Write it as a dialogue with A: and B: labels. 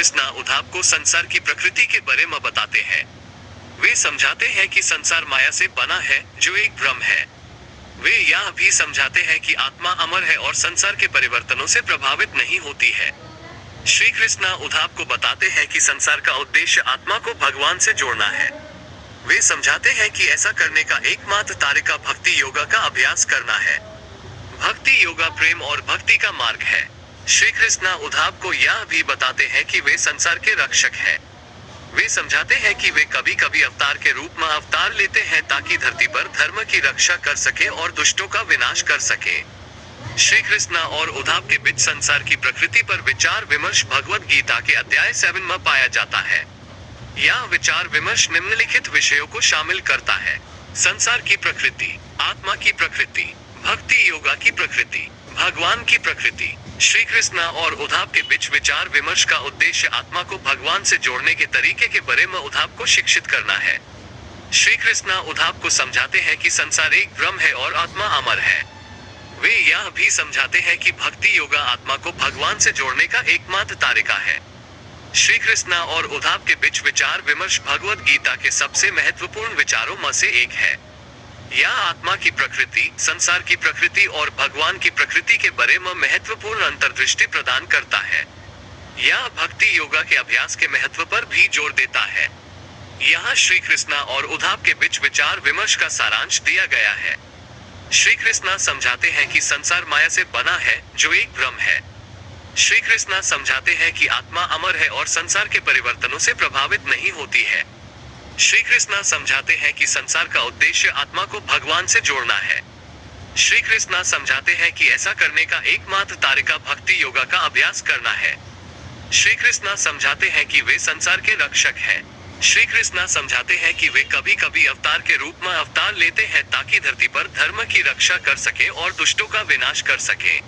A: कृष्ण उद्धव को संसार की प्रकृति के बारे में बताते हैं। वे समझाते हैं कि संसार माया से बना है, जो एक भ्रम है। वे यह भी समझाते हैं कि आत्मा अमर है और संसार के परिवर्तनों से प्रभावित नहीं होती है। श्री कृष्ण उद्धव को बताते हैं कि संसार का उद्देश्य आत्मा को भगवान से जोड़ना है। वे समझाते हैं कि ऐसा करने का एकमात्र तरीका भक्ति योगा का अभ्यास करना है। भक्ति योगा प्रेम और भक्ति का मार्ग है। श्री कृष्ण उद्धव को यह भी बताते हैं कि वे संसार के रक्षक हैं। वे समझाते हैं कि वे कभी कभी अवतार के रूप में अवतार लेते हैं ताकि धरती पर धर्म की रक्षा कर सके और दुष्टों का विनाश कर सके। श्री कृष्ण और उद्धव के बीच संसार की प्रकृति पर विचार विमर्श भगवद गीता के अध्याय 7 में पाया जाता है। यह विचार विमर्श निम्नलिखित विषयों को शामिल करता है: संसार की प्रकृति, आत्मा की प्रकृति, भक्ति योगा की प्रकृति, भगवान की प्रकृति। श्री कृष्ण और उद्धव के बीच विचार विमर्श का उद्देश्य आत्मा को भगवान से जोड़ने के तरीके के बारे में उद्धव को शिक्षित करना है। श्री कृष्ण उद्धव को समझाते हैं कि संसार एक भ्रम है और आत्मा अमर है। वे यह भी समझाते हैं कि भक्ति योगा आत्मा को भगवान से जोड़ने का एकमात्र तरीका है। श्री कृष्ण और उद्धव के बीच विचार विमर्श भगवद गीता के सबसे महत्वपूर्ण विचारों में से एक है। यह आत्मा की प्रकृति, संसार की प्रकृति और भगवान की प्रकृति के बारे में महत्वपूर्ण अंतर्दृष्टि प्रदान करता है। यह भक्ति योगा के अभ्यास के महत्व पर भी जोर देता है। यहाँ श्री कृष्ण और उद्धव के बीच विचार विमर्श का सारांश दिया गया है। श्री कृष्ण समझाते हैं कि संसार माया से बना है, जो एक भ्रम है। श्री कृष्ण समझाते हैं कि आत्मा अमर है और संसार के परिवर्तनों से प्रभावित नहीं होती है। श्री कृष्ण समझाते हैं कि संसार का उद्देश्य आत्मा को भगवान से जोड़ना है। श्री कृष्ण समझाते हैं कि ऐसा करने का एकमात्र तरीका भक्ति योगा का अभ्यास करना है। श्री कृष्ण समझाते हैं कि वे संसार के रक्षक हैं। श्री कृष्ण समझाते हैं कि वे कभी कभी अवतार के रूप में अवतार लेते हैं ताकि धरती पर धर्म की रक्षा कर सके और दुष्टों का विनाश कर सके।